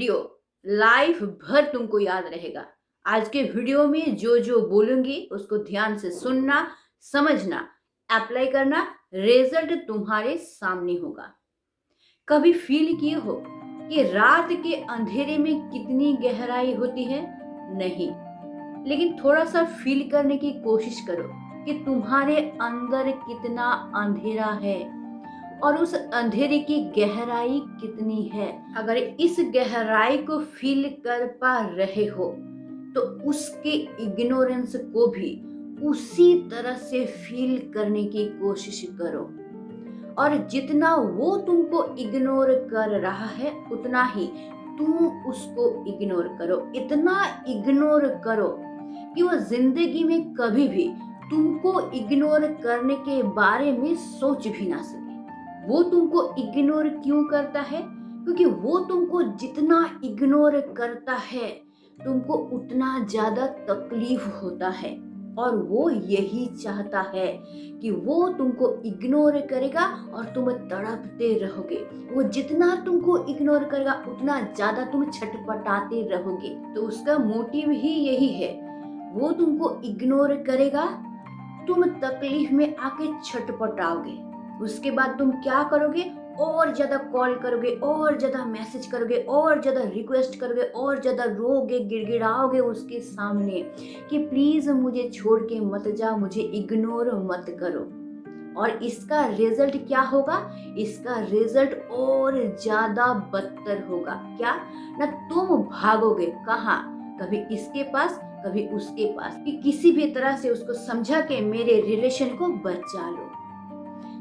Video life भर तुमको याद रहेगा। आज के वीडियो में जो जो बोलूंगी उसको ध्यान से सुनना, समझना, अप्लाई करना, रिजल्ट तुम्हारे सामने होगा। कभी फील किए हो कि रात के अंधेरे में कितनी गहराई होती है? नहीं, लेकिन थोड़ा सा फील करने की कोशिश करो कि तुम्हारे अंदर कितना अंधेरा है और उस अंधेरे की गहराई कितनी है। अगर इस गहराई को फील कर पा रहे हो तो उसके इग्नोरेंस को भी उसी तरह से फील करने की कोशिश करो। और जितना वो तुमको इग्नोर कर रहा है उतना ही तुम उसको इग्नोर करो। इतना इग्नोर करो कि वो जिंदगी में कभी भी तुमको इग्नोर करने के बारे में सोच भी ना सके। वो तुमको इग्नोर क्यों करता है? क्योंकि वो तुमको जितना इग्नोर करता है तुमको उतना ज्यादा तकलीफ होता है। और वो यही चाहता है कि वो तुमको इग्नोर करेगा और तुम तड़पते रहोगे। वो जितना तुमको इग्नोर करेगा उतना ज्यादा तुम छटपटाते रहोगे। तो उसका मोटिव ही यही है। वो तुमको इग्नोर करेगा, तुम तकलीफ में आके छटपटाओगे। उसके बाद तुम क्या करोगे? और ज्यादा कॉल करोगे, और ज्यादा मैसेज करोगे, और ज्यादा रिक्वेस्ट करोगे, और ज्यादा रोगे, गिड़गिड़ाओगे उसके सामने कि प्लीज मुझे छोड़ के मत जा, मुझे इग्नोर मत करो। और इसका रिजल्ट क्या होगा? इसका रिजल्ट और ज्यादा बदतर होगा। क्या? ना तुम भागोगे कहाँ? कभी इसके पास, कभी उसके पास, कि किसी भी तरह से उसको समझा के मेरे रिलेशन को बचा लो।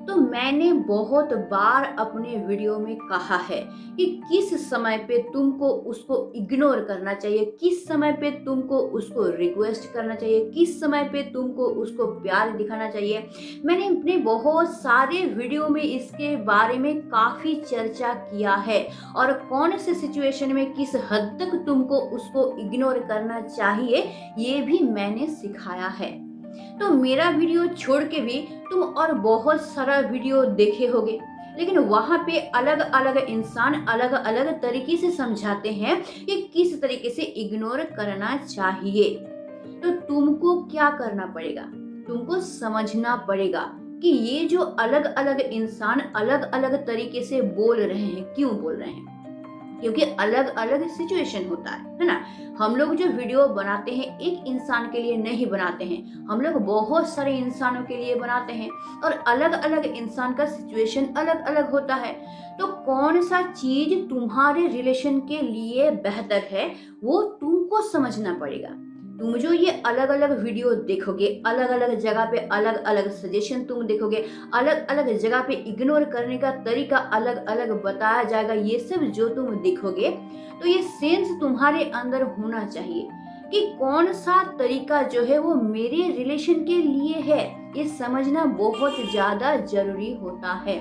तो मैंने बहुत बार अपने वीडियो में कहा है कि किस समय पे तुमको उसको इग्नोर करना चाहिए, किस समय पे तुमको उसको रिक्वेस्ट करना चाहिए, किस समय पे तुमको उसको प्यार दिखाना चाहिए। मैंने अपने बहुत सारे वीडियो में इसके बारे में काफी चर्चा किया है और कौन से सिचुएशन में किस हद तक तुमको उसको इग्नोर करना चाहिए ये भी मैंने सिखाया है। तो मेरा वीडियो छोड़ के भी तुम और बहुत सारा वीडियो देखे होगे, लेकिन वहां पे अलग अलग इंसान अलग अलग तरीके से समझाते हैं कि किस तरीके से इग्नोर करना चाहिए। तो तुमको क्या करना पड़ेगा? तुमको समझना पड़ेगा कि ये जो अलग अलग इंसान अलग अलग तरीके से बोल रहे हैं, क्यों बोल रहे हैं? क्योंकि अलग अलग सिचुएशन होता है ना। हम लोग जो वीडियो बनाते हैं एक इंसान के लिए नहीं बनाते हैं, हम लोग बहुत सारे इंसानों के लिए बनाते हैं और अलग अलग इंसान का सिचुएशन अलग अलग होता है। तो कौन सा चीज तुम्हारे रिलेशन के लिए बेहतर है वो तुमको समझना पड़ेगा। तुम जो ये अलग अलग वीडियो देखोगे, अलग अलग जगह पे अलग अलग सजेशन तुम देखोगे, अलग अलग जगह पे इग्नोर करने का तरीका अलग अलग बताया जाएगा, ये सब जो तुम देखोगे तो ये सेंस तुम्हारे अंदर होना चाहिए कि कौन सा तरीका जो है वो मेरे रिलेशन के लिए है। ये समझना बहुत ज्यादा जरूरी होता है।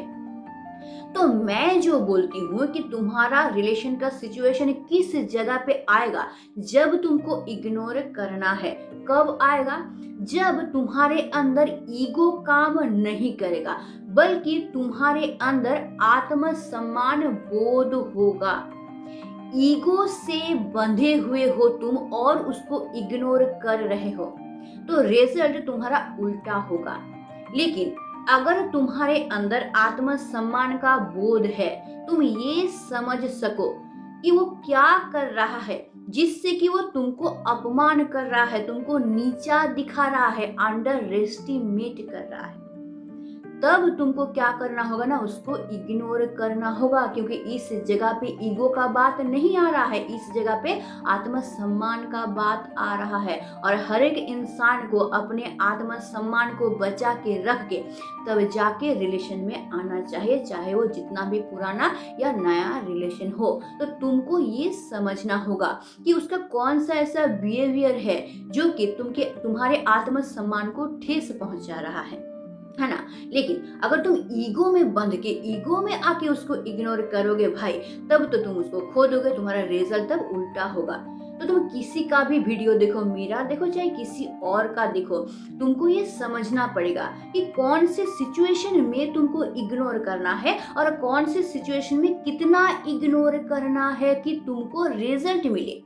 तो मैं जो बोलती हूँ कि तुम्हारा रिलेशन का सिचुएशन किस जगह पे आएगा जब तुमको इग्नोर करना है। कब आएगा? जब तुम्हारे अंदर ईगो काम नहीं करेगा, बल्कि तुम्हारे अंदर आत्मसम्मान बोध होगा। ईगो से बंधे हुए हो तुम और उसको इग्नोर कर रहे हो तो रिजल्ट तुम्हारा उल्टा होगा। लेकिन अगर तुम्हारे अंदर आत्मसम्मान का बोध है, तुम ये समझ सको कि वो क्या कर रहा है जिससे कि वो तुमको अपमान कर रहा है, तुमको नीचा दिखा रहा है, अंडर एस्टिमेट कर रहा है, तब तुमको क्या करना होगा ना, उसको इग्नोर करना होगा। क्योंकि इस जगह पे ईगो का बात नहीं आ रहा है, इस जगह पे आत्मसम्मान का बात आ रहा है। और हर एक इंसान को अपने आत्मसम्मान को बचा के रख के तब जाके रिलेशन में आना चाहिए, चाहे वो जितना भी पुराना या नया रिलेशन हो। तो तुमको ये समझना होगा कि उसका कौन सा ऐसा बिहेवियर है जो कि तुम्हारे आत्मसम्मान को ठेस पहुंचा रहा है ना। लेकिन अगर तुम ईगो में बंध के ईगो में आके उसको इग्नोर करोगे भाई, तब तो तुम उसको खो दोगे, तुम्हारा रिजल्ट तब उल्टा होगा। तो तो तुम किसी का भी वीडियो देखो, मेरा देखो चाहे किसी और का देखो, तुमको ये समझना पड़ेगा कि कौन से सिचुएशन में तुमको इग्नोर करना है और कौन से सिचुएशन में कितना इग्नोर करना है कि तुमको रिजल्ट मिले।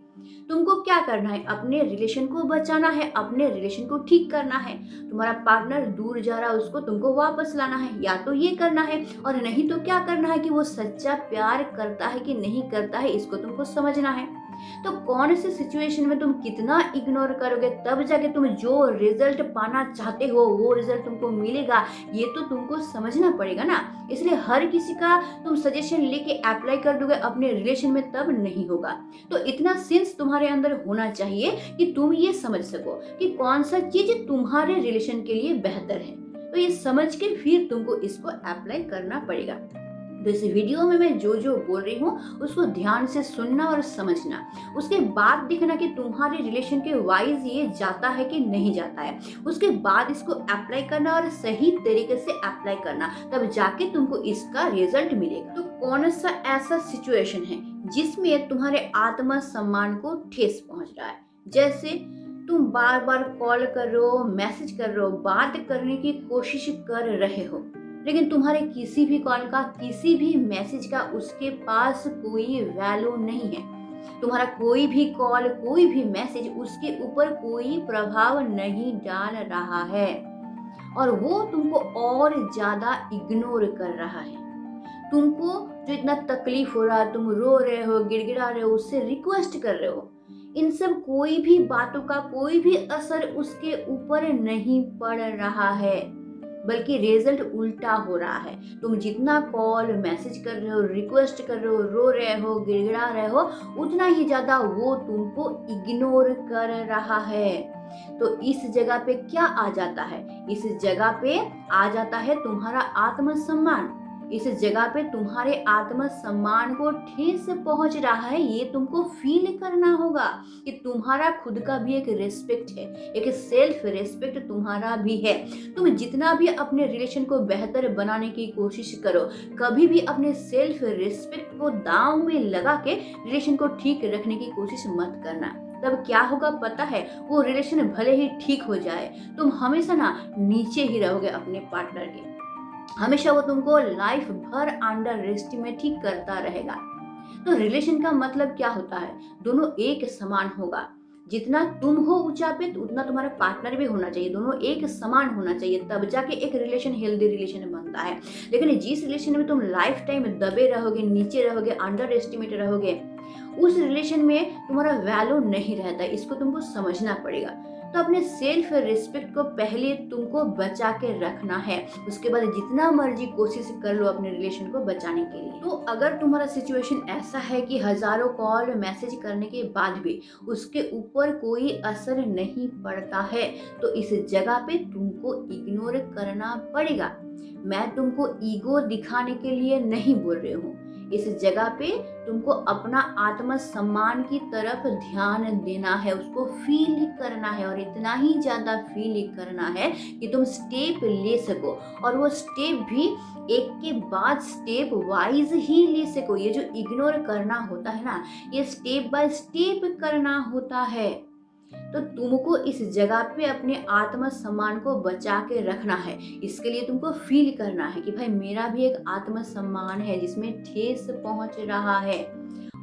तुमको क्या करना है, अपने रिलेशन को बचाना है, अपने रिलेशन को ठीक करना है। तुम्हारा पार्टनर दूर जा रहा है, उसको तुमको वापस लाना है, या तो ये करना है, और नहीं तो क्या करना है कि वो सच्चा प्यार करता है कि नहीं करता है, इसको तुमको समझना है। तो कौन से सिचुएशन में तुम कितना इग्नोर करोगे, तब जाके तुम जो रिजल्ट पाना चाहते हो वो रिजल्ट तुमको मिलेगा, ये तो तुमको समझना पड़ेगा ना। इसलिए हर किसी का तुम सजेशन लेके अप्लाई कर दोगे अपने रिलेशन में, तब नहीं होगा। तो इतना सेंस तुम्हारे अंदर होना चाहिए कि तुम ये समझ सको कि कौन सा चीज तुम्हारे रिलेशन के लिए बेहतर है। तो ये समझ के फिर तुमको इसको अप्लाई करना पड़ेगा। तो इस वीडियो में मैं जो जो बोल रही हूँ उसको ध्यान से सुनना और समझना, उसके बाद देखना कि तुम्हारे रिलेशन के वाइज ये जाता है कि नहीं जाता है, उसके बाद इसको अप्लाई करना और सही तरीके से अप्लाई करना, तब जाके तुमको इसका रिजल्ट मिलेगा। तो कौन सा ऐसा सिचुएशन है जिसमें तुम्हारे आत्मसम्मान को ठेस पहुंच रहा है, जैसे तुम बार बार कॉल कर रहे हो, मैसेज कर रहे हो, बात करने की कोशिश कर रहे हो, लेकिन तुम्हारे किसी भी कॉल का, किसी भी मैसेज का उसके पास कोई वैल्यू नहीं है। तुम्हारा कोई भी कॉल, कोई भी मैसेज उसके ऊपर कोई प्रभाव नहीं डाल रहा है और वो तुमको और ज्यादा इग्नोर कर रहा है। तुमको जो इतना तकलीफ हो रहा है, तुम रो रहे हो, गिड़गिड़ा रहे हो, उससे रिक्वेस्ट कर रहे हो, इन सब कोई भी बातों का कोई भी असर उसके ऊपर नहीं पड़ रहा है, बल्कि रिजल्ट उल्टा हो रहा है। तुम जितना कॉल मैसेज कर रहे हो, रिक्वेस्ट कर रहे हो, रो रहे हो, गिड़गिड़ा रहे हो, उतना ही ज्यादा वो तुमको इग्नोर कर रहा है। तो इस जगह पे क्या आ जाता है, इस जगह पे आ जाता है तुम्हारा आत्मसम्मान। इस जगह पे तुम्हारे आत्मसम्मान को ठेस पहुंच रहा है, ये तुमको फील करना होगा कि तुम्हारा खुद का भी एक रिस्पेक्ट है, एक सेल्फ रिस्पेक्ट तुम्हारा भी है। तुम जितना भी अपने रिलेशन को बेहतर बनाने की कोशिश करो, कभी भी अपने सेल्फ रिस्पेक्ट को दांव में लगा के रिलेशन को ठीक रखने की कोशिश मत करना। तब क्या होगा पता है, वो रिलेशन भले ही ठीक हो जाए, तुम हमेशा ना नीचे ही रहोगे अपने पार्टनर के, हमेशा वो तुमको लाइफ भर अंडर एस्टिमेट ही करता रहेगा। तो रिलेशन का मतलब क्या होता है, दोनों एक समान होगा। जितना तुम हो ऊंचा पे तो उतना तुम्हारा पार्टनर भी होना चाहिए, दोनों एक समान होना चाहिए, तब जाके एक रिलेशन हेल्दी रिलेशन बनता है। लेकिन जिस रिलेशन में तुम लाइफ टाइम दबे रहोगे, नीचे रहोगे, अंडर एस्टिमेट रहोगे, उस रिलेशन में तुम्हारा वैल्यू नहीं रहता, इसको तुमको समझना पड़ेगा। तो अपने सेल्फ रिस्पेक्ट को पहले तुमको बचा के रखना है, उसके बाद जितना मर्जी कोशिश कर लो अपने रिलेशन को बचाने के लिए। तो अगर तुम्हारा सिचुएशन ऐसा है कि हजारों कॉल मैसेज करने के बाद भी उसके ऊपर कोई असर नहीं पड़ता है, तो इस जगह पे तुमको इग्नोर करना पड़ेगा। मैं तुमको ईगो दिखाने के लिए नहीं बोल रही हूँ, इस जगह पे तुमको अपना आत्मसम्मान की तरफ ध्यान देना है, उसको फील करना है, और इतना ही ज्यादा फील करना है कि तुम स्टेप ले सको, और वो स्टेप भी एक के बाद स्टेप वाइज ही ले सको। ये जो इग्नोर करना होता है ना, ये स्टेप बाय स्टेप करना होता है। तो तुमको इस जगह पे अपने आत्मसम्मान को बचा के रखना है। इसके लिए तुमको फील करना है कि भाई मेरा भी एक आत्मसम्मान है जिसमें ठेस पहुंच रहा है,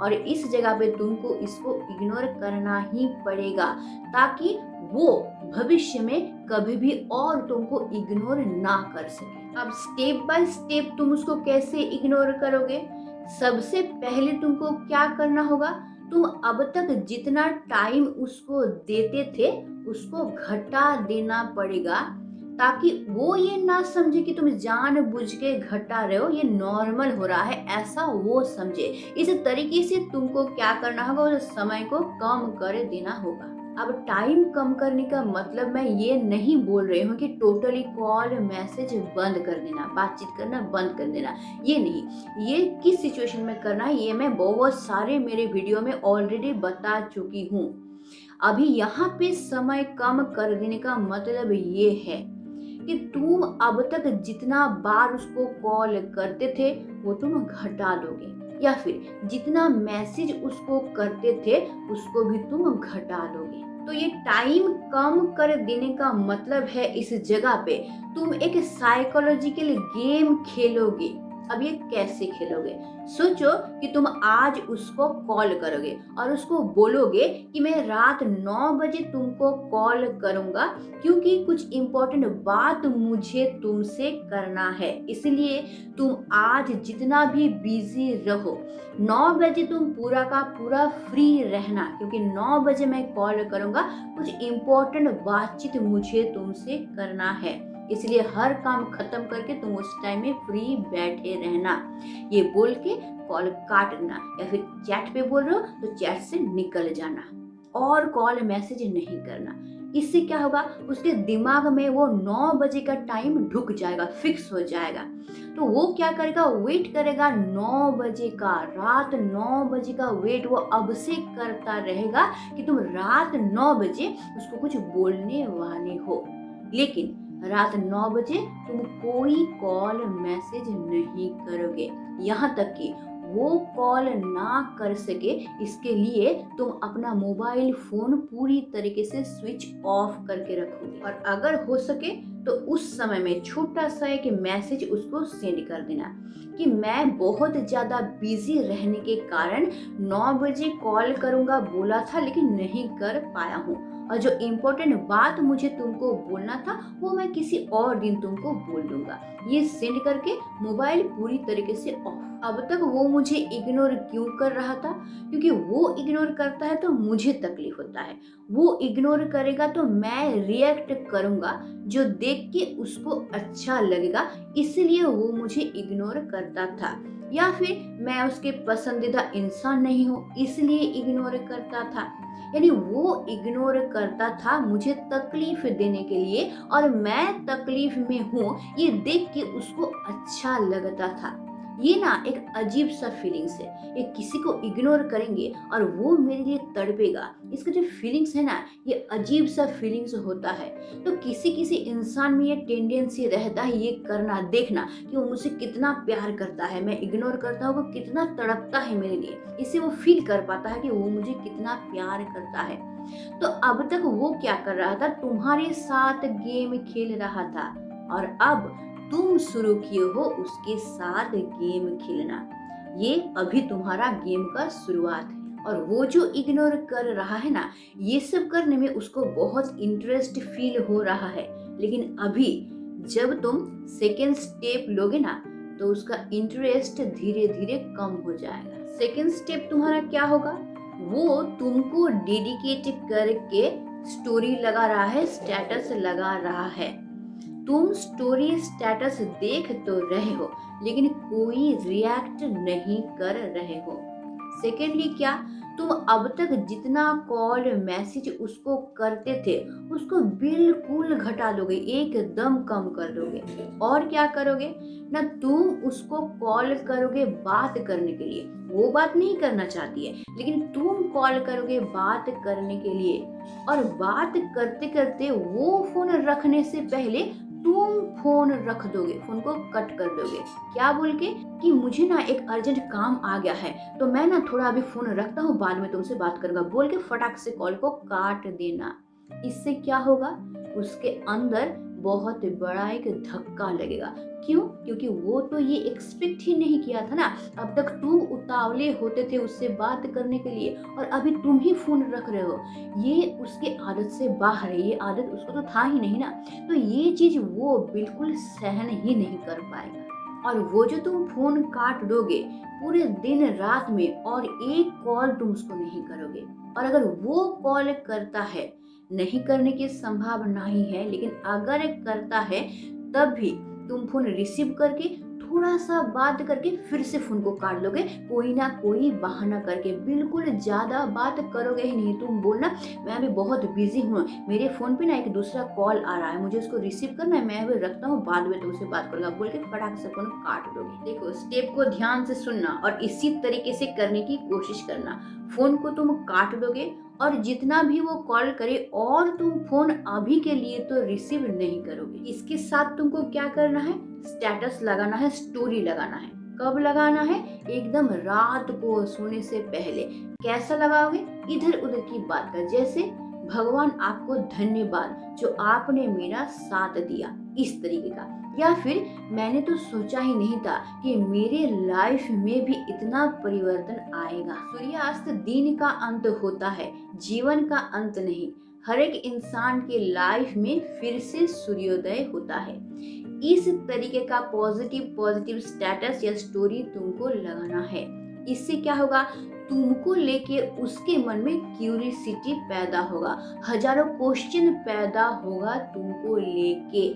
और इस जगह पे तुमको इसको इग्नोर करना ही पड़ेगा, ताकि वो भविष्य में कभी भी और तुमको इग्नोर ना कर सके। अब स्टेप बाय स्टेप तुम उसको कैसे इग्नोर करोगे, सबसे पहले तुमको क्या करना होगा, तुम अब तक जितना टाइम उसको देते थे उसको घटा देना पड़ेगा, ताकि वो ये ना समझे कि तुम जानबूझ के घटा रहे हो, ये नॉर्मल हो रहा है, ऐसा वो समझे। इस तरीके से तुमको क्या करना होगा, उस समय को कम कर देना होगा। अब टाइम कम करने का मतलब मैं ये नहीं बोल रही हूँ कि टोटली कॉल मैसेज बंद कर देना, बातचीत करना बंद कर देना, ये नहीं। ये किस सिचुएशन में करना है ये मैं बहुत सारे मेरे वीडियो में ऑलरेडी बता चुकी हूँ। अभी यहाँ पे समय कम कर देने का मतलब ये है कि तुम अब तक जितना बार उसको कॉल करते थे वो तुम घटा दोगे, या फिर जितना मैसेज उसको करते थे उसको भी तुम घटा लोगे। तो ये टाइम कम कर देने का मतलब है इस जगह पे तुम एक साइकोलॉजिकल गेम खेलोगे। अब ये कैसे खेलोगे? सोचो कि तुम आज उसको कॉल करोगे और उसको बोलोगे कि मैं रात 9 बजे तुमको कॉल करूंगा क्योंकि कुछ इम्पोर्टेंट बात मुझे तुमसे करना है, इसलिए तुम आज जितना भी बिजी रहो 9 बजे तुम पूरा का पूरा फ्री रहना क्योंकि 9 बजे मैं कॉल करूंगा, कुछ इम्पोर्टेंट बातचीत मुझे तुमसे करना है, इसलिए हर काम खत्म करके तुम उस टाइम में फ्री बैठे रहना। ये बोल के कॉल काट देना या फिर चैट पे बोल रहे हो तो चैट से निकल जाना और कॉल मैसेज नहीं करना। इससे क्या होगा, उसके दिमाग में वो 9 बजे का टाइम ढुक जाएगा, फिक्स हो जाएगा। तो वो क्या करेगा, वेट करेगा 9 बजे का, रात 9 बजे का वेट वो अब से करता रहेगा कि तुम रात 9 बजे उसको कुछ बोलने वाले हो। लेकिन रात 9 बजे तुम कोई कॉल मैसेज नहीं करोगे, यहाँ तक कि वो कॉल ना कर सके इसके लिए तुम अपना मोबाइल फोन पूरी तरीके से स्विच ऑफ करके रखोगे और अगर हो सके तो उस समय में छोटा सा एक मैसेज उसको सेंड कर देना कि मैं बहुत ज़्यादा बिजी रहने के कारण 9 बजे कॉल करूँगा बोला था लेकिन नहीं कर पाया हूँ और जो इम्पोर्टेंट बात मुझे तुमको बोलना था वो मैं किसी और दिन तुमको बोल दूंगा। ये सेंड करके मोबाइल पूरी तरीके से ऑफ। अब तक वो मुझे इग्नोर क्यों कर रहा था? क्योंकि वो इग्नोर करता है तो मुझे तकलीफ होता है, वो इग्नोर करेगा तो मैं रिएक्ट करूंगा जो देख के उसको अच्छा लगेगा, इसलिए वो मुझे इग्नोर करता था। या फिर मैं उसके पसंदीदा इंसान नहीं हूँ इसलिए इग्नोर करता था। यानी वो इग्नोर करता था मुझे तकलीफ देने के लिए और मैं तकलीफ में हूँ ये देख के उसको अच्छा लगता था। ये ना एक अजीब सा फीलिंग्स है, एक किसी को इग्नोर करेंगे और वो मेरे लिए तड़पेगा, इसका जो फीलिंग्स है ना ये अजीब सा फीलिंग्स होता है। तो किसी किसी इंसान में ये टेंडेंसी रहता है ये करना, देखना कि वो मुझसे कितना प्यार करता है, मैं इग्नोर करता हूँ वो कितना तड़पता है मेरे लिए, इससे वो फील कर पाता है कि वो मुझे कितना प्यार करता है। तो अब तक वो क्या कर रहा था, तुम्हारे साथ गेम खेल रहा था और अब तुम शुरू किए हो उसके साथ गेम खेलना। ये अभी तुम्हारा गेम का शुरुआत है और वो जो इग्नोर कर रहा है ना ये सब करने में उसको बहुत इंटरेस्ट फील हो रहा है, लेकिन अभी जब तुम सेकेंड स्टेप लोगे ना तो उसका इंटरेस्ट धीरे धीरे कम हो जाएगा। सेकेंड स्टेप तुम्हारा क्या होगा, वो तुमको डेडिकेट करके स्टोरी लगा रहा है, स्टेटस लगा रहा है। तुम स्टोरी स्टेटस देख तो रहे हो लेकिन कोई रिएक्ट नहीं कर रहे हो। सेकेंडली क्या, तुम अब तक जितना कॉल मैसेज उसको करते थे उसको बिल्कुल घटा दोगे, एकदम कम कर दोगे। और क्या करोगे ना, तुम उसको कॉल करोगे बात करने के लिए, वो बात नहीं करना चाहती है लेकिन तुम कॉल करोगे बात करने के लिए और बात करते करते वो फोन रखने से पहले तुम फोन रख दोगे, फोन को कट कर दोगे। क्या बोल के कि मुझे ना एक अर्जेंट काम आ गया है तो मैं ना थोड़ा अभी फोन रखता हूँ, बाद में तुमसे बात करूंगा बोल के फटाक से कॉल को काट देना। इससे क्या होगा, उसके अंदर बहुत बड़ा एक धक्का लगेगा। क्यों? क्योंकि वो तो ये एक्सपेक्ट ही नहीं किया था ना, अब तक तुम उतावले होते थे उससे बात करने के लिए और अभी तुम ही फोन रख रहे हो। ये उसके आदत से बाहर है, ये आदत उसको तो था ही नहीं ना, तो ये चीज वो बिल्कुल सहन ही नहीं कर पाएगा। और वो जो तुम फोन काट दोगे पूरे दिन रात में और एक कॉल तुम उसको नहीं करोगे, और अगर वो कॉल करता है, नहीं करने की संभावना ही है लेकिन अगर करता है तब भी तुम फोन रिसीव करके थोड़ा सा बात करके फिर से फोन को काट लोगे, कोई ना कोई बहाना करके, बिल्कुल ज्यादा बात करोगे ही नहीं। तुम बोलना मैं अभी बहुत बिजी हूँ, मेरे फोन पे ना एक दूसरा कॉल आ रहा है, मुझे उसको रिसीव करना है, मैं अभी रखता हूँ, बाद में तुमसे बात करूंगा बोल के फटाक से फोन काट दोगे। देखो, स्टेप को ध्यान से सुनना और इसी तरीके से करने की कोशिश करना। फोन को तुम काट दोगे और जितना भी वो कॉल करे और तुम फोन अभी के लिए तो रिसीव नहीं करोगे। इसके साथ तुमको क्या करना है, स्टेटस लगाना है, स्टोरी लगाना है। कब लगाना है? एकदम रात को सोने से पहले। कैसा लगाओगे? इधर उधर की बात कर, जैसे भगवान आपको धन्यवाद जो आपने मेरा साथ दिया, इस तरीके का। या फिर मैंने तो सोचा ही नहीं था कि मेरे लाइफ में भी इतना परिवर्तन आएगा। सूर्यास्त दिन का अंत होता है, जीवन का अंत नहीं। हर एक इंसान के लाइफ में फिर से सूर्योदय होता है। इस तरीके का पॉजिटिव पॉजिटिव स्टेटस या स्टोरी तुमको लगाना है। इससे क्या होगा? तुमको लेके उसके मन में क्यूरियोसिटी पैदा होगा, हजारों क्वेश्चन पैदा होगा तुमको लेके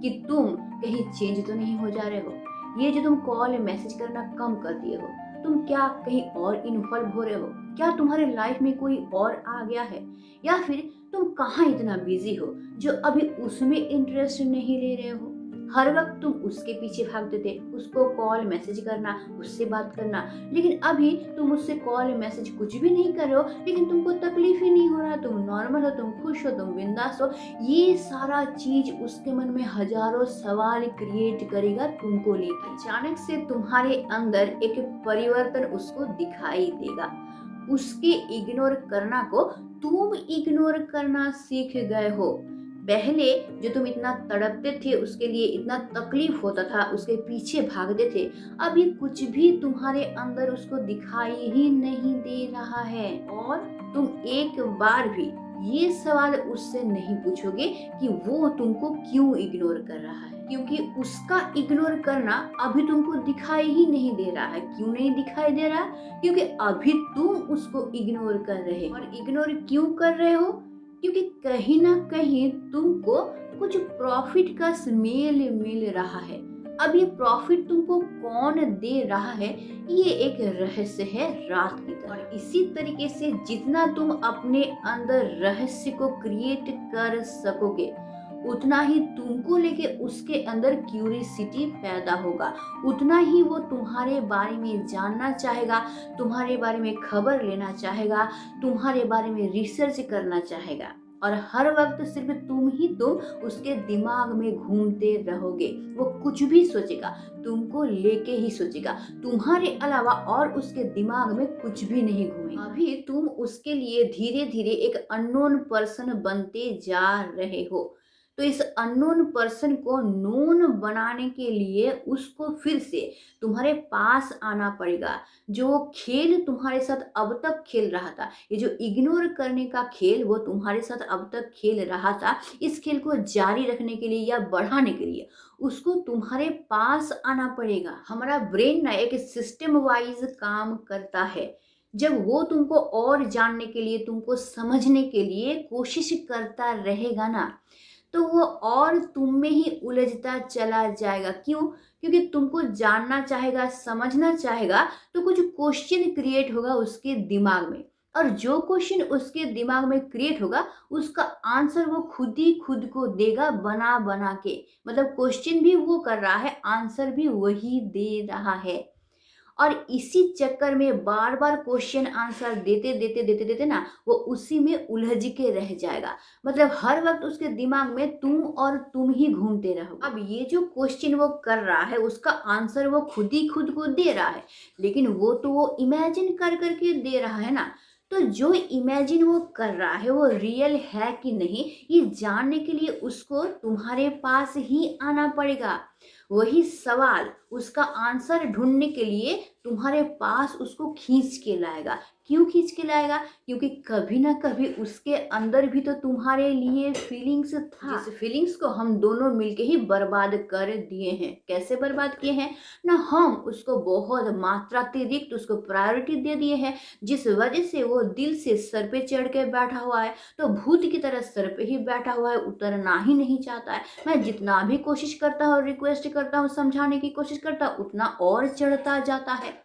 कि तुम कहीं चेंज तो नहीं हो जा रहे हो। ये जो तुम कॉल मैसेज करना कम कर दिए हो, तुम क्या कहीं और इन्वॉल्व हो रहे हो? क्या तुम्हारे लाइफ में कोई और आ गया है? या फिर तुम कहाँ इतना बिजी हो जो अभी उसमें इंटरेस्ट नहीं ले रहे हो? हर वक्त तुम उसके पीछे भागते थे, उसको कॉल मैसेज करना, उससे बात करना, लेकिन अभी तुम उससे कॉल मैसेज कुछ भी नहीं कर रहे हो, लेकिन तुमको तकलीफ ही नहीं हो रहा, तुम नॉर्मल हो, तुम खुश हो, तुम बिंदास हो। ये सारा चीज उसके मन में हजारों सवाल क्रिएट करेगा तुमको लेकर। अचानक से तुम्हारे अंदर एक परिवर्तन उसको दिखाई देगा। उसके इग्नोर करना को तुम इग्नोर करना सीख गए हो। पहले जो तुम इतना तड़पते थे, उसके लिए इतना तकलीफ होता था, उसके पीछे भागते थे, अभी कुछ भी तुम्हारे अंदर उसको दिखाई ही नहीं दे रहा है। और तुम एक बार भी ये सवाल उससे नहीं पूछोगे कि वो तुमको क्यों इग्नोर कर रहा है, क्योंकि उसका इग्नोर करना अभी तुमको दिखाई ही नहीं दे रहा है। क्यों नहीं दिखाई दे रहा? क्योंकि अभी तुम उसको इग्नोर कर रहे हो। और इग्नोर क्यों कर रहे हो? क्योंकि कहीं ना कहीं तुमको कुछ प्रॉफिट का स्मेल मिल रहा है। अब ये प्रॉफिट तुमको कौन दे रहा है, ये एक रहस्य है रात की तरह। और इसी तरीके से जितना तुम अपने अंदर रहस्य को क्रिएट कर सकोगे, उतना ही तुमको लेके उसके अंदर क्यूरियोसिटी पैदा होगा, उतना ही वो तुम्हारे बारे में जानना चाहेगा, तुम्हारे बारे में खबर लेना चाहेगा, तुम्हारे बारे में रिसर्च करना चाहेगा। और हर वक्त सिर्फ तुम उसके दिमाग में घूमते रहोगे। वो कुछ भी सोचेगा, तुमको लेके ही सोचेगा, तुम्हारे अलावा और उसके दिमाग में कुछ भी नहीं घूमेगा। अभी तुम उसके लिए धीरे धीरे एक अननोन पर्सन बनते जा रहे हो। तो इस अननोन पर्सन को नोन बनाने के लिए उसको फिर से तुम्हारे पास आना पड़ेगा। जो खेल तुम्हारे साथ अब तक खेल रहा था, ये जो इग्नोर करने का खेल वो तुम्हारे साथ अब तक खेल रहा था, इस खेल को जारी रखने के लिए या बढ़ाने के लिए उसको तुम्हारे पास आना पड़ेगा। हमारा ब्रेन ना एक सिस्टम वाइज काम करता है। जब वो तुमको और जानने के लिए, तुमको समझने के लिए कोशिश करता रहेगा ना, तो वो और तुम में ही उलझता चला जाएगा। क्यों? क्योंकि तुमको जानना चाहेगा, समझना चाहेगा, तो कुछ क्वेश्चन क्रिएट होगा उसके दिमाग में, और जो क्वेश्चन उसके दिमाग में क्रिएट होगा उसका आंसर वो खुद ही खुद को देगा बना बना के। मतलब क्वेश्चन भी वो कर रहा है, आंसर भी वही दे रहा है। और इसी चक्कर में बार बार क्वेश्चन आंसर देते देते देते देते ना वो उसी में उलझ के रह जाएगा। मतलब हर वक्त उसके दिमाग में तुम और तुम ही घूमते रहो। अब ये जो क्वेश्चन वो कर रहा है उसका आंसर वो खुद ही खुद को दे रहा है, लेकिन वो तो वो इमेजिन कर करके दे रहा है ना। तो जो इमेजिन वो कर रहा है वो रियल है कि नहीं, ये जानने के लिए उसको तुम्हारे पास ही आना पड़ेगा। वही सवाल, उसका आंसर ढूंढने के लिए तुम्हारे पास उसको खींच के लाएगा। क्यों खींच के लाएगा? क्योंकि कभी ना कभी उसके अंदर भी तो तुम्हारे लिए फीलिंग्स था, जिस फीलिंग्स को हम दोनों मिलके ही बर्बाद कर दिए हैं। कैसे बर्बाद किए हैं ना, हम उसको बहुत मात्रातिरिक्त उसको प्रायोरिटी दे दिए हैं, जिस वजह से वो दिल से सर पे चढ़ के बैठा हुआ है, तो भूत की तरह सर पे ही बैठा हुआ है, उतरना ही नहीं चाहता है। मैं जितना भी कोशिश करता हूँ, रिक्वेस्ट करता हूँ, समझाने की कोशिश करता हूँ, उतना और चढ़ता जाता है।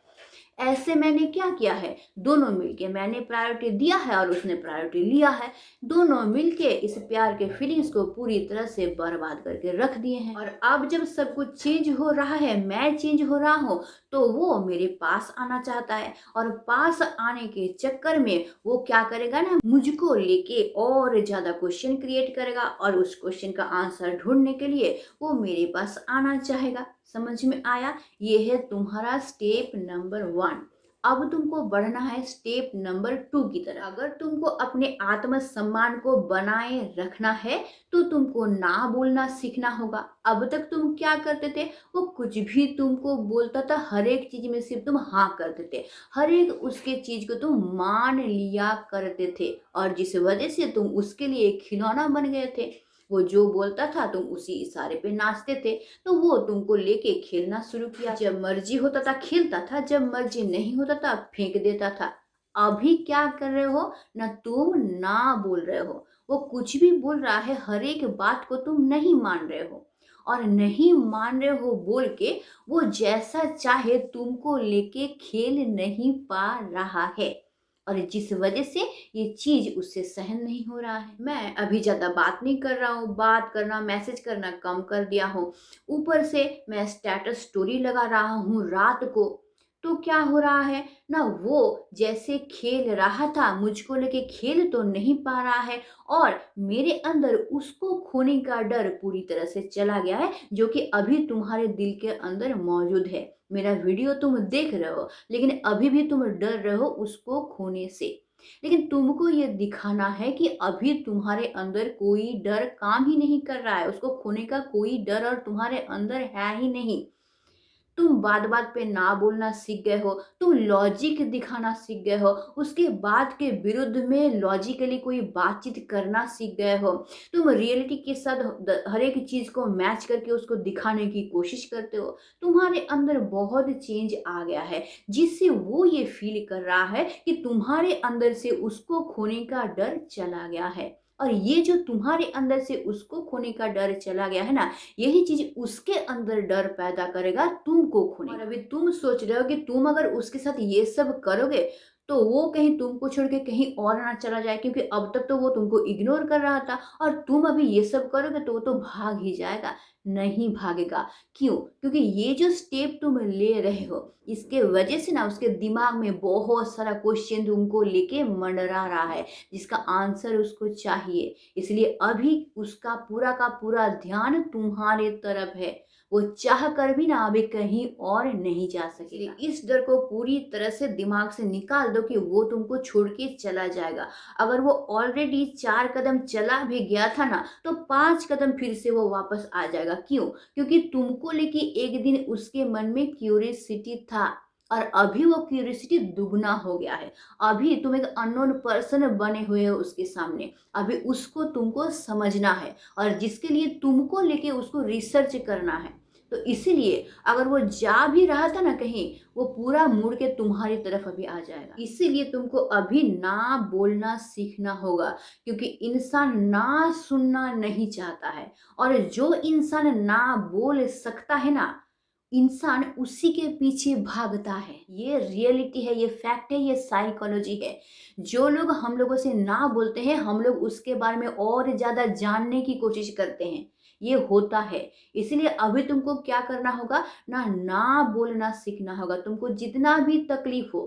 ऐसे मैंने क्या किया है, दोनों मिलके, मैंने प्रायोरिटी दिया है और उसने प्रायोरिटी लिया है, दोनों मिलके इस प्यार के फीलिंग्स को पूरी तरह से बर्बाद करके रख दिए हैं। और अब जब सब कुछ चेंज हो रहा है, मैं चेंज हो रहा हूँ, तो वो मेरे पास आना चाहता है, और पास आने के चक्कर में वो क्या करेगा ना, मुझको लेके और ज्यादा क्वेश्चन क्रिएट करेगा, और उस क्वेश्चन का आंसर ढूंढने के लिए वो मेरे पास आना चाहेगा। समझ में आया? ये है तुम्हारा स्टेप नंबर 1। अब तुमको बढ़ना है स्टेप नंबर 2 की तरफ। अगर तुमको अपने आत्मसम्मान को बनाए रखना है तो तुमको ना बोलना सीखना होगा। अब तक तुम क्या करते थे? वो कुछ भी तुमको बोलता था, हर एक चीज में सिर्फ तुम हाँ करते थे, हर एक उसके चीज को तुम मान लिया करते थे, और जिस वजह से तुम उसके लिए एक खिलौना बन गए थे। वो जो बोलता था तुम उसी इशारे पे नाचते थे। तो वो तुमको लेके खेलना शुरू किया। जब मर्जी होता था खेलता था, जब मर्जी नहीं होता था फेंक देता था। अभी क्या कर रहे हो? ना तुम ना बोल रहे हो। वो कुछ भी बोल रहा है, हर एक बात को तुम नहीं मान रहे हो, और नहीं मान रहे हो बोल के वो जैसा चाहे तुमको लेके खेल नहीं पा रहा है, और जिस वजह से ये चीज उससे सहन नहीं हो रहा है। मैं अभी ज्यादा बात नहीं कर रहा हूँ, बात करना मैसेज करना कम कर दिया हूँ। ऊपर से मैं स्टेटस स्टोरी लगा रहा हूँ रात को। तो क्या हो रहा है ना, वो जैसे खेल रहा था मुझको लेके खेल तो नहीं पा रहा है, और मेरे अंदर उसको खोने का डर पूरी तरह से चला गया है, जो कि अभी तुम्हारे दिल के अंदर मौजूद है। मेरा वीडियो तुम देख रहे हो लेकिन अभी भी तुम डर रहे हो उसको खोने से। लेकिन तुमको ये दिखाना है कि अभी तुम्हारे अंदर कोई डर काम ही नहीं कर रहा है, उसको खोने का कोई डर और तुम्हारे अंदर है ही नहीं। तुम बात बात पे ना बोलना सीख गए हो, तुम लॉजिक दिखाना सीख गए हो, उसके बात के विरुद्ध में लॉजिकली कोई बातचीत करना सीख गए हो। तुम रियलिटी के साथ हर एक चीज को मैच करके उसको दिखाने की कोशिश करते हो। तुम्हारे अंदर बहुत चेंज आ गया है, जिससे वो ये फील कर रहा है कि तुम्हारे अंदर से उसको खोने का डर चला गया है। और ये जो तुम्हारे अंदर से उसको खोने का डर चला गया है ना, यही चीज उसके अंदर डर पैदा करेगा तुमको खोने। और अभी तुम सोच रहे हो कि तुम अगर उसके साथ ये सब करोगे तो वो कहीं तुमको छोड़ के कहीं और ना चला जाए, क्योंकि अब तक तो वो तुमको इग्नोर कर रहा था, और तुम अभी ये सब करोगे तो वो तो भाग ही जाएगा। नहीं भागेगा। क्यों? क्योंकि ये जो स्टेप तुम ले रहे हो इसके वजह से ना उसके दिमाग में बहुत सारा क्वेश्चन तुमको लेके मंडरा रहा है, जिसका आंसर उसको चाहिए। इसलिए अभी उसका पूरा का पूरा ध्यान तुम्हारे तरफ है। वो चाह कर भी ना अभी कहीं और नहीं जा सके। इस डर को पूरी तरह से दिमाग से निकाल दो कि वो तुमको छोड़ के चला जाएगा। अगर वो ऑलरेडी 4 कदम चला भी गया था ना, तो 5 कदम फिर से वो वापस आ जाएगा। क्यों? क्योंकि तुमको लेके एक दिन उसके मन में क्यूरियसिटी था, और अभी वो क्यूरियसिटी दुगना हो गया है। अभी तुम एक अननोन पर्सन बने हुए हो उसके सामने। अभी उसको तुमको समझना है, और जिसके लिए तुमको लेके उसको रिसर्च करना है। तो इसीलिए अगर वो जा भी रहा था ना कहीं, वो पूरा मुड़ के तुम्हारी तरफ अभी आ जाएगा। इसीलिए तुमको अभी ना बोलना सीखना होगा, क्योंकि इंसान ना सुनना नहीं चाहता है, और जो इंसान ना बोल सकता है ना, इंसान उसी के पीछे भागता है। ये रियलिटी है, ये फैक्ट है, ये साइकोलॉजी है। जो लोग हम लोगों से ना बोलते हैं, हम लोग उसके बारे में और ज्यादा जानने की कोशिश करते हैं। ये होता है। इसलिए अभी तुमको क्या करना होगा ना बोलना सीखना होगा। तुमको जितना भी तकलीफ हो,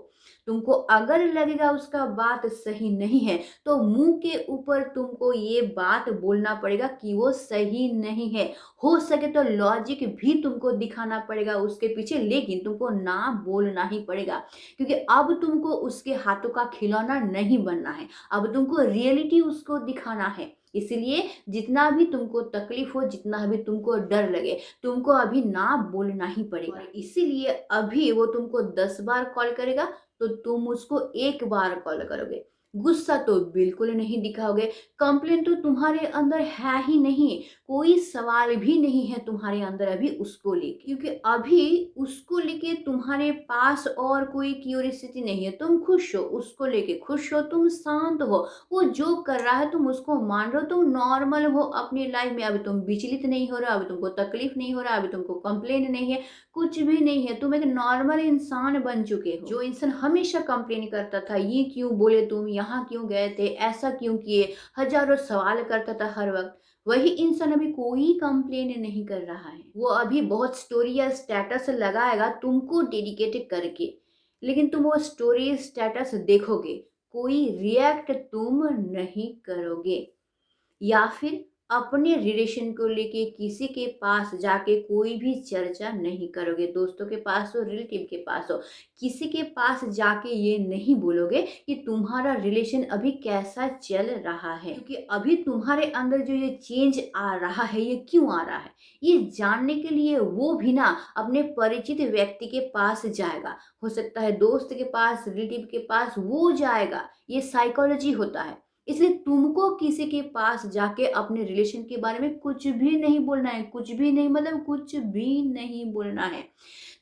तुमको अगर लगेगा उसका बात सही नहीं है, तो मुंह के ऊपर तुमको ये बात बोलना पड़ेगा कि वो सही नहीं है। हो सके तो लॉजिक भी तुमको दिखाना पड़ेगा उसके पीछे, लेकिन तुमको ना बोलना ही पड़ेगा, क्योंकि अब तुमको उसके हाथों का खिलौना नहीं बनना है। अब तुमको रियलिटी उसको दिखाना है। इसलिए जितना भी तुमको तकलीफ हो, जितना भी तुमको डर लगे, तुमको अभी ना बोलना ही पड़ेगा। और इसीलिए अभी वो तुमको 10 बार कॉल करेगा तो तुम उसको 1 बार कॉल करोगे। गुस्सा तो बिल्कुल नहीं दिखाओगे। कंप्लेन तो तुम्हारे अंदर है ही नहीं, कोई सवाल भी नहीं है तुम्हारे अंदर अभी उसको लेके, क्योंकि अभी उसको लेके तुम्हारे पास और कोई क्यूरियोसिटी नहीं है। तुम खुश हो, उसको लेके खुश हो, तुम शांत हो, वो जो कर रहा है तुम उसको मान रहे हो, तुम नॉर्मल हो अपनी लाइफ में। अभी तुम विचलित नहीं हो रहा, अभी तुमको तकलीफ नहीं हो रहा, अभी तुमको कंप्लेन नहीं है, कुछ भी नहीं है। तुम एक नॉर्मल इंसान बन चुके हो। जो इंसान हमेशा कंप्लेन करता था, ये क्यों बोले तुम, यहाँ क्यों गए थे, ऐसा क्यों किए, हजारों सवाल करता था हर वक्त, वही इंसान अभी कोई कंप्लेन नहीं कर रहा है। वो अभी बहुत स्टोरी या स्टेटस लगाएगा तुमको डेडिकेट करके, लेकिन तुम वो स्टोरी स्टेटस देखोगे, कोई रिएक्ट तुम नहीं करोगे, या फिर अपने रिलेशन को लेके किसी के पास जाके कोई भी चर्चा नहीं करोगे, दोस्तों के पास हो, रिलेटिव के पास हो, किसी के पास जाके ये नहीं बोलोगे कि तुम्हारा रिलेशन अभी कैसा चल रहा है, क्योंकि अभी तुम्हारे अंदर जो ये चेंज आ रहा है ये क्यों आ रहा है, ये जानने के लिए वो भी ना अपने परिचित व्यक्ति के पास जाएगा। हो सकता है दोस्त के पास, रिलेटिव के पास वो जाएगा। ये साइकोलॉजी होता है। इसलिए तुमको किसी के पास जाके अपने रिलेशन के बारे में कुछ भी नहीं बोलना है, कुछ भी नहीं, मतलब कुछ भी नहीं बोलना है,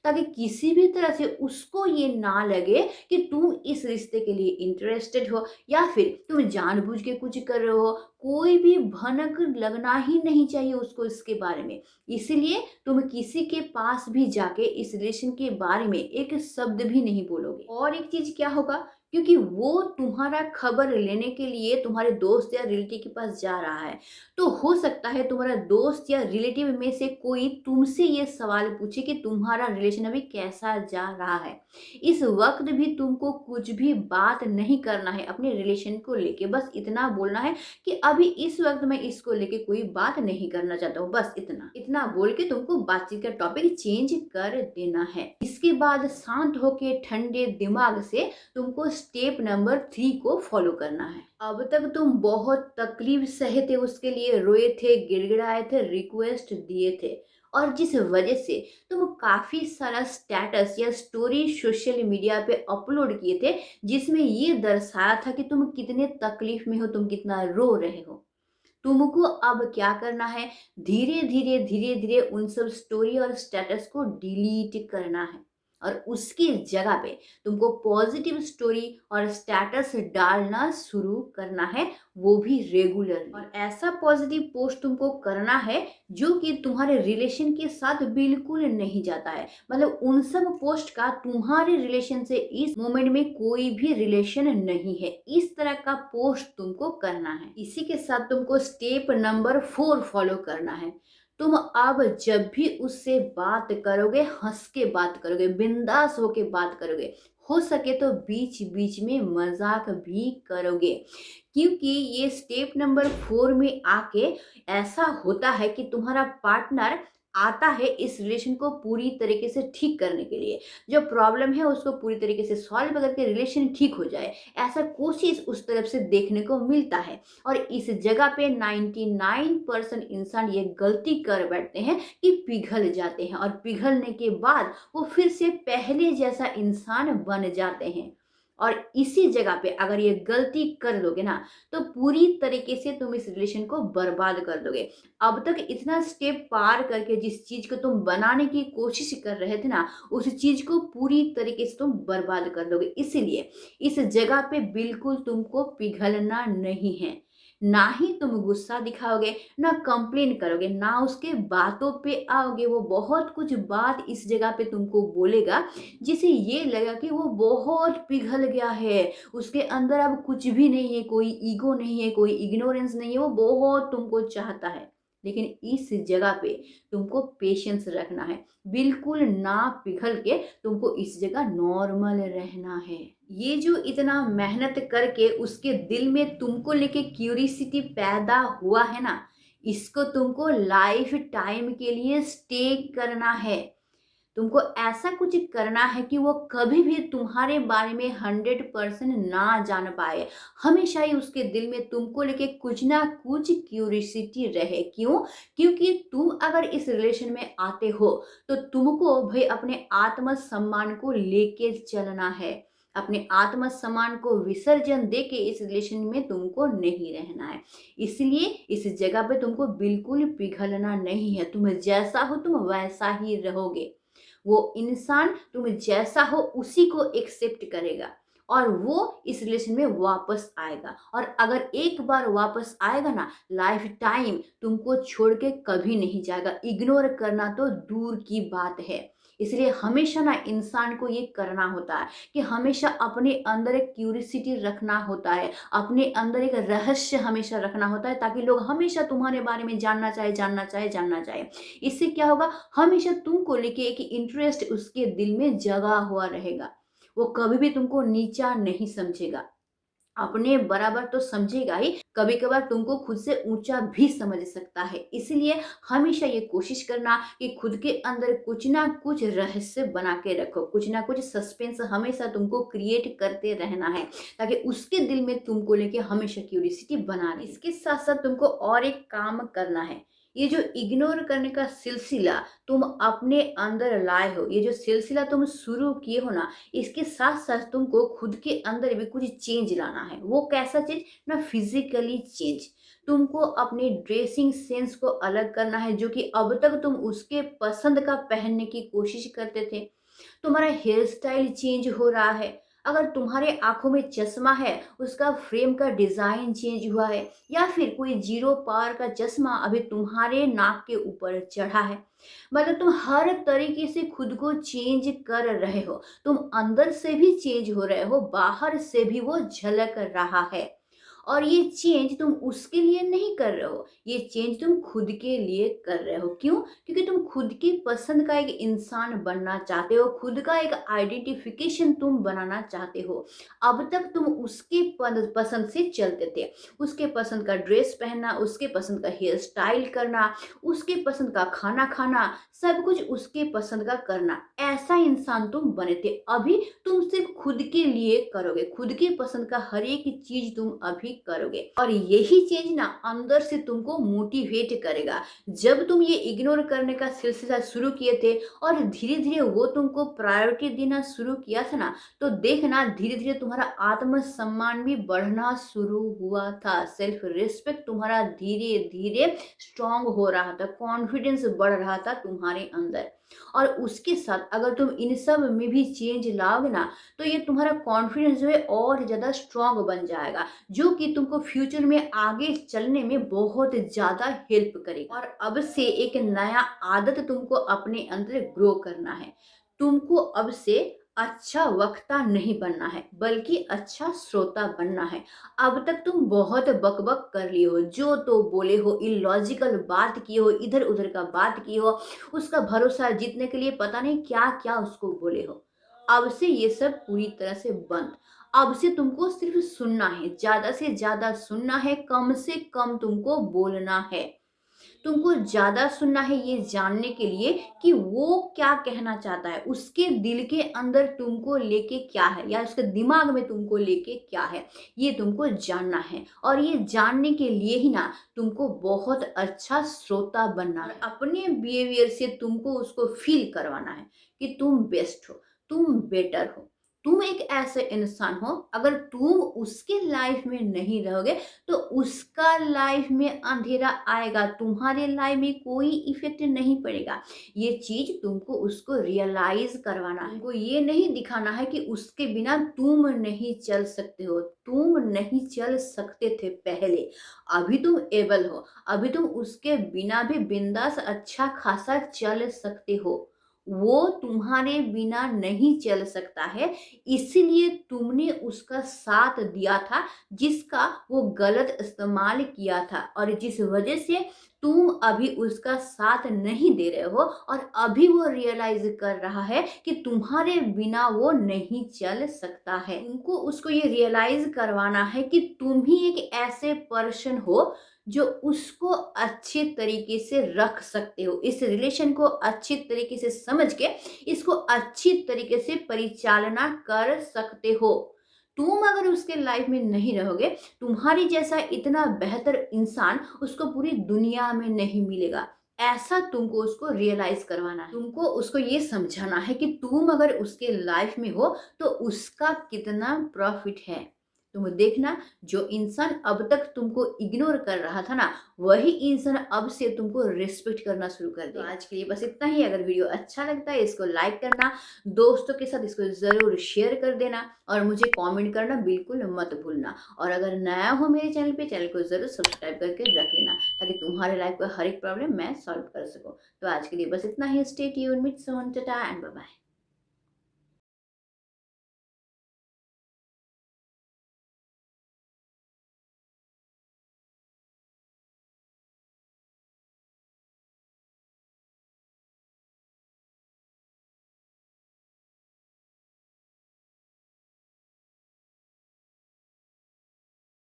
ताकि किसी भी तरह से उसको ये ना लगे कि तुम इस रिश्ते के लिए इंटरेस्टेड हो या फिर तुम जानबूझ के कुछ कर रहे हो। कोई भी भनक लगना ही नहीं चाहिए उसको इसके बारे में। इसलिए तुम किसी के पास भी जाके इस रिलेशन के बारे में एक शब्द भी नहीं बोलोगे। और एक चीज क्या होगा, क्योंकि वो तुम्हारा खबर लेने के लिए तुम्हारे दोस्त या रिलेटिव के पास जा रहा है, तो हो सकता है तुम्हारा दोस्त या रिलेटिव में से कोई तुमसे ये सवाल पूछे कि तुम्हारा रिलेशन अभी कैसा जा रहा है। इस वक्त भी तुमको कुछ भी बात नहीं करना है अपने रिलेशन को लेके, बस इतना बोलना है कि अभी इस वक्त मैं इसको लेके कोई बात नहीं करना चाहता हूँ, बस इतना इतना बोल के तुमको बातचीत का टॉपिक चेंज कर देना है। इसके बाद शांत होके ठंडे दिमाग से तुमको स्टेप नंबर 3 को फॉलो करना है। अब तक तुम बहुत तकलीफ सहे थे, उसके लिए रोए थे, गिड़गिड़ाए थे, रिक्वेस्ट दिए थे, और जिस वजह से तुम काफी सारा स्टेटस या स्टोरी सोशल मीडिया पे अपलोड किए थे जिसमें ये दर्शाया था कि तुम कितने तकलीफ में हो, तुम कितना रो रहे हो। तुमको अब क्या करना है, धीरे धीरे धीरे धीरे उन सब स्टोरी और स्टेटस को डिलीट करना है, और उसकी जगह पे तुमको पॉजिटिव स्टोरी और स्टेटस डालना शुरू करना है, वो भी रेगुलर। और ऐसा पॉजिटिव पोस्ट तुमको करना है जो कि तुम्हारे रिलेशन के साथ बिल्कुल नहीं जाता है, मतलब उन सब पोस्ट का तुम्हारे रिलेशन से इस मोमेंट में कोई भी रिलेशन नहीं है, इस तरह का पोस्ट तुमको करना है। इसी के साथ तुमको स्टेप नंबर 4 फॉलो करना है। तुम अब जब भी उससे बात करोगे, हंस के बात करोगे, बिंदास होके बात करोगे, हो सके तो बीच बीच में मजाक भी करोगे, क्योंकि ये स्टेप नंबर 4 में आके ऐसा होता है कि तुम्हारा पार्टनर आता है इस रिलेशन को पूरी तरीके से ठीक करने के लिए, जो प्रॉब्लम है उसको पूरी तरीके से सॉल्व करके रिलेशन ठीक हो जाए, ऐसा कोशिश उस तरफ से देखने को मिलता है। और इस जगह पे 99% इंसान ये गलती कर बैठते हैं कि पिघल जाते हैं, और पिघलने के बाद वो फिर से पहले जैसा इंसान बन जाते हैं। और इसी जगह पे अगर ये गलती कर लोगे ना, तो पूरी तरीके से तुम इस रिलेशन को बर्बाद कर दोगे। अब तक इतना स्टेप पार करके जिस चीज को तुम बनाने की कोशिश कर रहे थे ना, उस चीज को पूरी तरीके से तुम बर्बाद कर दोगे। इसीलिए इस जगह पे बिल्कुल तुमको पिघलना नहीं है, ना ही तुम गुस्सा दिखाओगे, ना कंप्लेन करोगे, ना उसके बातों पे आओगे। वो बहुत कुछ बात इस जगह पे तुमको बोलेगा जिसे ये लगा कि वो बहुत पिघल गया है, उसके अंदर अब कुछ भी नहीं है, कोई ईगो नहीं है, कोई इग्नोरेंस नहीं है, वो बहुत तुमको चाहता है। लेकिन इस जगह पे तुमको पेशेंस रखना है, बिल्कुल ना पिघल के तुमको इस जगह नॉर्मल रहना है। ये जो इतना मेहनत करके उसके दिल में तुमको लेके क्यूरियोसिटी पैदा हुआ है ना, इसको तुमको लाइफ टाइम के लिए स्टे करना है। तुमको ऐसा कुछ करना है कि वो कभी भी तुम्हारे बारे में 100% ना जान पाए, हमेशा ही उसके दिल में तुमको लेके कुछ ना कुछ क्यूरियोसिटी रहे। क्यों? क्योंकि तुम अगर इस रिलेशन में आते हो तो तुमको भाई अपने आत्मसम्मान को लेके चलना है, अपने आत्मसम्मान को विसर्जन दे के इस रिलेशन में तुमको नहीं रहना है। इसलिए इस जगह पे तुमको बिल्कुल पिघलना नहीं है, तुम जैसा हो तुम वैसा ही रहोगे। वो इंसान तुम जैसा हो उसी को एक्सेप्ट करेगा, और वो इस रिलेशन में वापस आएगा। और अगर एक बार वापस आएगा ना, लाइफ टाइम तुमको छोड़ के कभी नहीं जाएगा। इग्नोर करना तो दूर की बात है। इसलिए हमेशा ना इंसान को ये करना होता है कि हमेशा अपने अंदर एक क्यूरियोसिटी रखना होता है, अपने अंदर एक रहस्य हमेशा रखना होता है, ताकि लोग हमेशा तुम्हारे बारे में जानना चाहे, जानना चाहे, जानना चाहे। इससे क्या होगा, हमेशा तुमको लेके एक इंटरेस्ट उसके दिल में जगा हुआ रहेगा, वो कभी भी तुमको नीचा नहीं समझेगा। अपने बराबर तो समझेगा ही, कभी कभार तुमको खुद से ऊंचा भी समझ सकता है। इसलिए हमेशा ये कोशिश करना कि खुद के अंदर कुछ ना कुछ रहस्य बना के रखो, कुछ ना कुछ सस्पेंस हमेशा तुमको क्रिएट करते रहना है, ताकि उसके दिल में तुमको लेके हमेशा क्यूरियोसिटी बना रहे। इसके साथ साथ तुमको और एक काम करना है। ये जो इग्नोर करने का सिलसिला तुम अपने अंदर लाए हो, ये जो सिलसिला तुम शुरू किए हो ना, इसके साथ साथ तुमको खुद के अंदर भी कुछ चेंज लाना है। वो कैसा चेंज ना, फिजिकली चेंज। तुमको अपने ड्रेसिंग सेंस को अलग करना है, जो कि अब तक तुम उसके पसंद का पहनने की कोशिश करते थे। तुम्हारा हेयर स्टाइल चेंज हो रहा है। अगर तुम्हारे आंखों में चश्मा है, उसका फ्रेम का डिजाइन चेंज हुआ है, या फिर कोई जीरो पावर का चश्मा अभी तुम्हारे नाक के ऊपर चढ़ा है। मतलब तुम हर तरीके से खुद को चेंज कर रहे हो। तुम अंदर से भी चेंज हो रहे हो, बाहर से भी वो झलक रहा है। और ये चेंज तुम उसके लिए नहीं कर रहे हो, ये चेंज तुम खुद के लिए कर रहे हो। क्यों? क्योंकि तुम खुद की पसंद का एक इंसान बनना चाहते हो, खुद का एक आइडेंटिफिकेशन तुम बनाना चाहते हो। अब तक तुम उसके पसंद से चलते थे, उसके पसंद का ड्रेस पहनना, उसके पसंद का हेयर स्टाइल करना, उसके पसंद का खाना खाना, सब कुछ उसके पसंद का करना। ऐसा इंसान तुम बने थे। अभी तुम सिर्फ खुद के लिए करोगे, खुद की पसंद का हर एक चीज तुम अभी करोगे, और यही चेंज ना अंदर से तुमको मोटिवेट करेगा। जब तुम ये इग्नोर करने का सिलसिला शुरू किए थे और धीरे धीरे वो तुमको प्रायोरिटी देना शुरू किया था ना, तो देखना धीरे धीरे तुम्हारा आत्मसम्मान भी बढ़ना शुरू हुआ था। सेल्फ रिस्पेक्ट तुम्हारा धीरे धीरे स्ट्रांग हो रहा था, कॉन्फिडेंस बढ़ रहा था तुम्हारे अंदर। और उसके साथ अगर तुम इन सब में भी चेंज लाओगे ना, तो ये तुम्हारा कॉन्फिडेंस जो है और ज़्यादा स्ट्रांग बन जाएगा, जो कि तुमको फ्यूचर में आगे चलने में बहुत ज़्यादा हेल्प करेगा। और अब से एक नया आदत तुमको अपने अंदर ग्रो करना है। तुमको अब से अच्छा वक्ता नहीं बनना है, बल्कि अच्छा श्रोता बनना है। अब तक तुम बहुत बकबक कर लिए हो, जो तो बोले हो, इलॉजिकल बात किए हो, इधर उधर का बात किए हो, उसका भरोसा जीतने के लिए पता नहीं क्या क्या उसको बोले हो। अब से ये सब पूरी तरह से बंद। अब से तुमको सिर्फ सुनना है, ज्यादा से ज्यादा सुनना है, कम से कम तुमको बोलना है। तुमको ज्यादा सुनना है ये जानने के लिए कि वो क्या कहना चाहता है, उसके दिल के अंदर तुमको लेके क्या है, या उसके दिमाग में तुमको लेके क्या है, ये तुमको जानना है। और ये जानने के लिए ही ना तुमको बहुत अच्छा श्रोता बनना है। अपने बिहेवियर से तुमको उसको फील करवाना है कि तुम बेस्ट हो, तुम बेटर हो, तुम एक ऐसे इंसान हो। अगर तुम उसके लाइफ में नहीं रहोगे तो उसका लाइफ में अंधेरा आएगा, तुम्हारे लाइफ में कोई इफेक्ट नहीं पड़ेगा। ये चीज तुमको उसको रियलाइज करवाना है। तुमको ये नहीं दिखाना है कि उसके बिना तुम नहीं चल सकते हो। तुम नहीं चल सकते थे पहले, अभी तुम एबल हो, अभी तुम उसके बिना भी बिंदास अच्छा खासा चल सकते हो। वो तुम्हारे बिना नहीं चल सकता है, इसीलिए तुमने उसका साथ दिया था, जिसका वो गलत इस्तेमाल किया था, और जिस वजह से तुम अभी उसका साथ नहीं दे रहे हो। और अभी वो रियलाइज कर रहा है कि तुम्हारे बिना वो नहीं चल सकता है। तुमको उसको ये रियलाइज करवाना है कि तुम ही एक ऐसे पर्सन हो जो उसको अच्छे तरीके से रख सकते हो, इस रिलेशन को अच्छी तरीके से समझ के इसको अच्छी तरीके से परिचालना कर सकते हो। तुम अगर उसके लाइफ में नहीं रहोगे, तुम्हारी जैसा इतना बेहतर इंसान उसको पूरी दुनिया में नहीं मिलेगा। ऐसा तुमको उसको रियलाइज करवाना है। तुमको उसको ये समझाना है कि तुम अगर उसके लाइफ में हो तो उसका कितना प्रॉफिट है। तुम देखना, जो इंसान अब तक तुमको इग्नोर कर रहा था ना, वही इंसान अब से तुमको रिस्पेक्ट करना शुरू कर देगा। तो आज के लिए बस इतना ही। अगर वीडियो अच्छा लगता है इसको लाइक करना, दोस्तों के साथ इसको जरूर शेयर कर देना, और मुझे कमेंट करना बिल्कुल मत भूलना। और अगर नया हो मेरे चैनल पे, चैनल को जरूर सब्सक्राइब करके रख लेना, ताकि तुम्हारे लाइफ का हर एक प्रॉब्लम मैं सॉल्व कर सकूं। तो आज के लिए बस इतना ही। Stay tuned, meet soon, tata and bye bye.